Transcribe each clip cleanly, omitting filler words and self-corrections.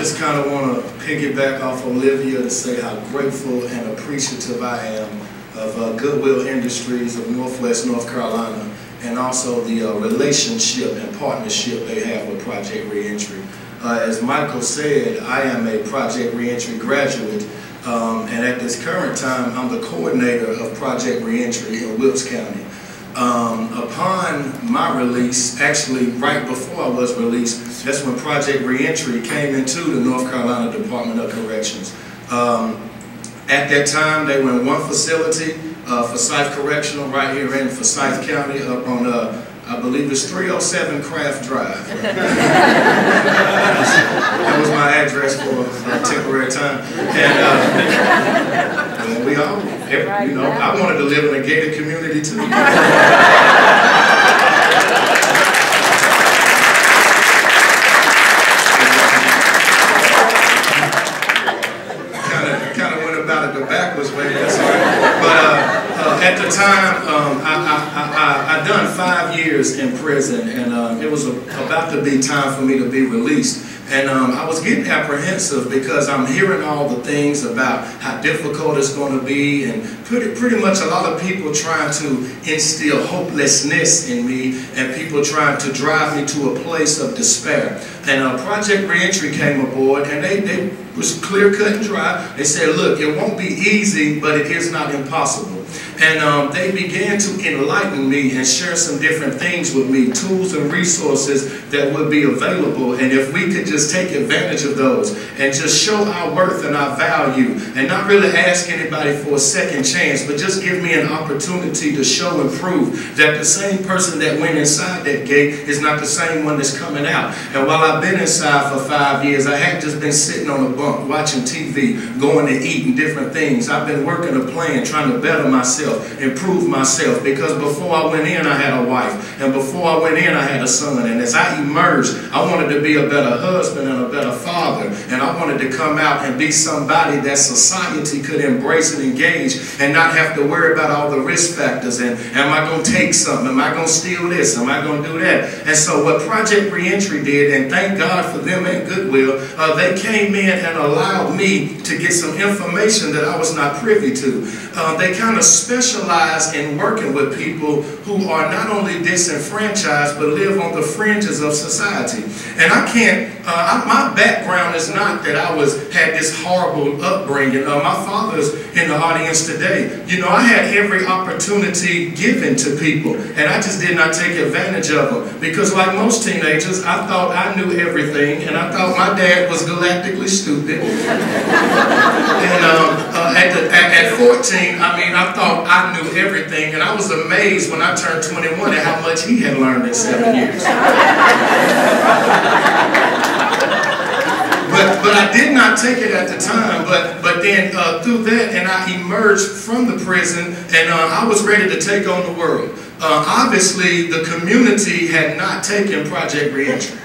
just kind of want to piggyback off Olivia to say how grateful and appreciative I am of Goodwill Industries of Northwest North Carolina, and also the relationship and partnership they have with Project Reentry. As Michael said, I am a Project Reentry graduate, and at this current time, I'm the coordinator of Project Reentry in Wilkes County. Upon my release, actually right before I was released, that's when Project Reentry came into the North Carolina Department of Corrections. At that time, they were in one facility, Forsyth Correctional, right here in Forsyth County, up on, I believe it's 307 Craft Drive. That was my address for a temporary time. And we all, you know, I wanted to live in a gated community too. Kind of went about it the backwards way, that's all right. But at the time, I'd done 5 years in prison, and it was about to be time for me to be released. And I was getting apprehensive because I'm hearing all the things about how difficult it's going to be, and pretty much a lot of people trying to instill hopelessness in me, and people trying to drive me to a place of despair. And Project Reentry came aboard, and they was clear, cut, and dry. They said, look, it won't be easy, but it is not impossible. And they began to enlighten me and share some different things with me, tools and resources that would be available. And if we could just take advantage of those and just show our worth and our value, and not really ask anybody for a second chance, but just give me an opportunity to show and prove that the same person that went inside that gate is not the same one that's coming out. And while I've been inside for 5 years, I haven't just been sitting on a bunk watching TV, going to eat and different things. I've been working a plan, trying to better myself, improve myself, because before I went in I had a wife, and before I went in I had a son, and as I emerged I wanted to be a better husband and a better father, and I wanted to come out and be somebody that society could embrace and engage, and not have to worry about all the risk factors, and am I going to take something, am I going to steal this, am I going to do that. And so what Project Reentry did, and thank God for them at Goodwill, they came in and allowed me to get some information that I was not privy to. They kind of specialize in working with people who are not only disenfranchised but live on the fringes of society. And I can't, my background is not that I had this horrible upbringing. My father's in the audience today. You know, I had every opportunity given to people, and I just did not take advantage of them, because like most teenagers, I thought I knew everything, and I thought my dad was galactically stupid. And at 14, I mean, I thought I knew everything, and I was amazed when I turned 21 at how much he had learned in 7 years. But I did not take it at the time, but then through that, and I emerged from the prison, and I was ready to take on the world. Obviously, the community had not taken Project Reentry.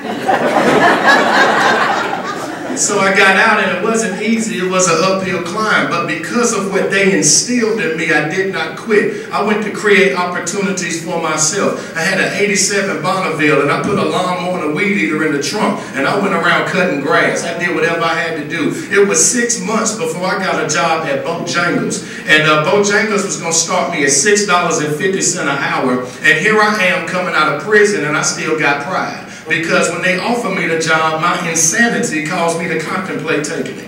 So I got out, and it wasn't easy. It was an uphill climb. But because of what they instilled in me, I did not quit. I went to create opportunities for myself. I had an 87 Bonneville, and I put a lawnmower and a weed eater in the trunk, and I went around cutting grass. I did whatever I had to do. It was 6 months before I got a job at Bojangles. And Bojangles was going to start me at $6.50 an hour. And here I am coming out of prison, and I still got pride. Because when they offered me the job, my insanity caused me to contemplate taking it.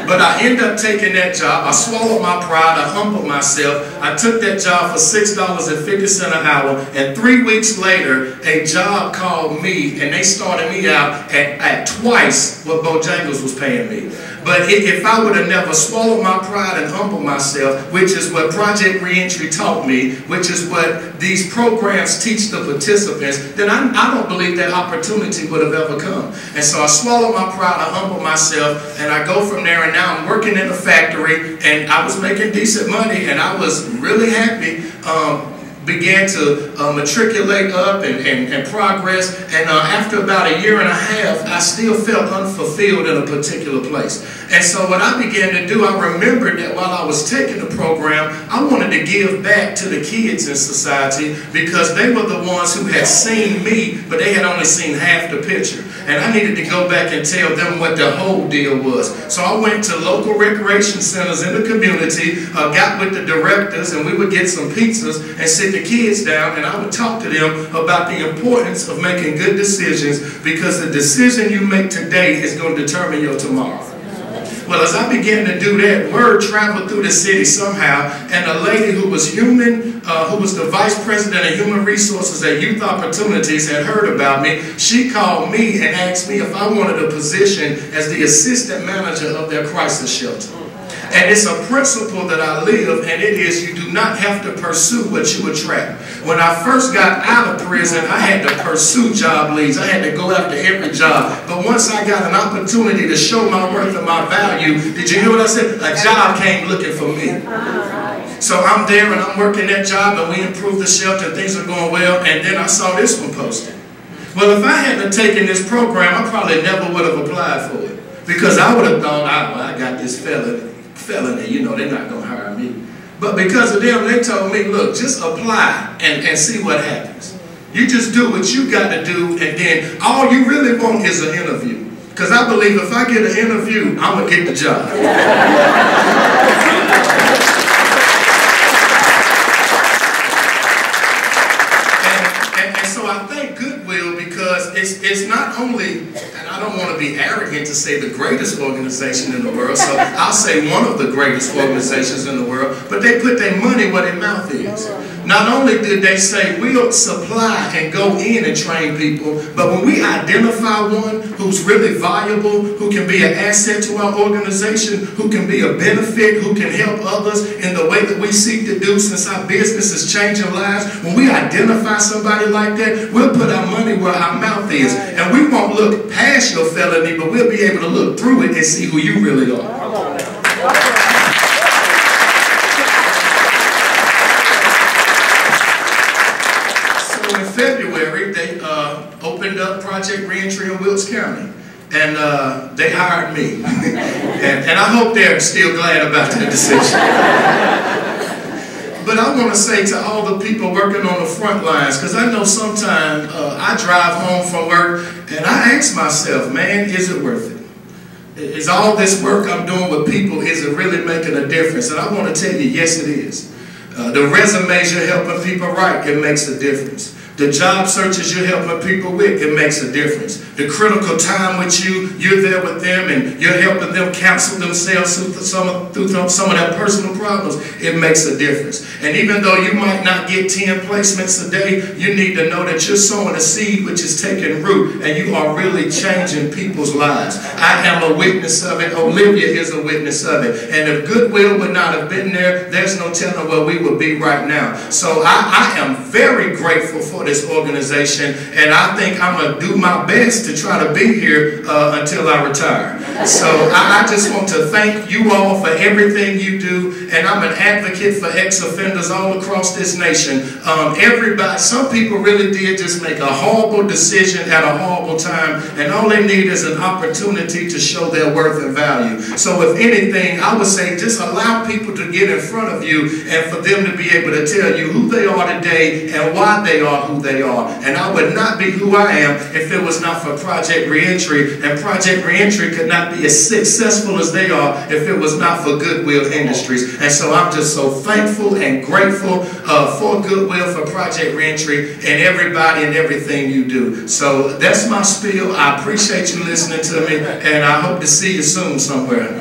But I ended up taking that job. I swallowed my pride. I humbled myself. I took that job for $6.50 an hour. And 3 weeks later, a job called me, and they started me out at twice what Bojangles was paying me. But if I would have never swallowed my pride and humbled myself, which is what Project Reentry taught me, which is what these programs teach the participants, then I don't believe that opportunity would have ever come. And so I swallowed my pride, I humbled myself, and I go from there, and now I'm working in a factory, and I was making decent money, and I was really happy began to matriculate up and progress. And after about a year and a half, I still felt unfulfilled in a particular place. And so what I began to do, I remembered that while I was taking the program, I wanted to give back to the kids in society because they were the ones who had seen me, but they had only seen half the picture. And I needed to go back and tell them what the whole deal was. So I went to local recreation centers in the community, got with the directors, and we would get some pizzas and sit the kids down, and I would talk to them about the importance of making good decisions, because the decision you make today is going to determine your tomorrow. Well, as I began to do that, word traveled through the city somehow, and a lady who was who was the vice president of human resources at Youth Opportunities, had heard about me. She called me and asked me if I wanted a position as the assistant manager of their crisis shelter. And it's a principle that I live, and it is you do not have to pursue what you attract. When I first got out of prison, I had to pursue job leads. I had to go after every job. But once I got an opportunity to show my worth and my value, did you hear what I said? A job came looking for me. So I'm there and I'm working that job, and we improved the shelter, and things are going well, and then I saw this one posted. Well, if I hadn't taken this program, I probably never would have applied for it, because I would have thought, I got this felony, you know, they're not going to hire me. But because of them, they told me, look, just apply and see what happens. You just do what you got to do, and then all you really want is an interview. Because I believe if I get an interview, I'm going to get the job. And so I thank Goodwill, because it's not only, and I don't want to be arrogant to say the greatest organization in the world, so I'll say one of the greatest organizations in the world, but they put their money where their mouth is. Not only did they say we'll supply and go in and train people, but when we identify one who's really valuable, who can be an asset to our organization, who can be a benefit, who can help others in the way that we seek to do, since our business is changing lives, when we identify somebody like that, we'll put our money where our mouth is. And we won't look past your felony, but we'll be able to look through it and see who you really are. In February, they opened up Project Re-entry in Wilkes County, and they hired me. and I hope they're still glad about that decision. But I want to say to all the people working on the front lines, because I know sometimes I drive home from work and I ask myself, man, is it worth it? Is all this work I'm doing with people, is it really making a difference? And I want to tell you, yes, it is. The resumes you're helping people write, it makes a difference. The job searches you're helping people with, it makes a difference. The critical time with you, you're there with them and you're helping them counsel themselves through some of their personal problems, it makes a difference. And even though you might not get 10 placements a day, you need to know that you're sowing a seed which is taking root, and you are really changing people's lives. I am a witness of it. Olivia is a witness of it. And if Goodwill would not have been there, there's no telling where we would be right now. So I am very grateful for this organization, and I think I'm going to do my best to try to be here until I retire. So I just want to thank you all for everything you do, and I'm an advocate for ex-offenders all across this nation. Everybody, some people really did just make a horrible decision at a horrible time, and all they need is an opportunity to show their worth and value. So if anything, I would say just allow people to get in front of you and for them to be able to tell you who they are today and why they are who they are. And I would not be who I am if it was not for Project Re-entry, and Project Re-entry could not be as successful as they are if it was not for Goodwill Industries. And so I'm just so thankful and grateful for Goodwill, for Project Re-entry, and everybody and everything you do. So that's my spiel. I appreciate you listening to me, and I hope to see you soon somewhere.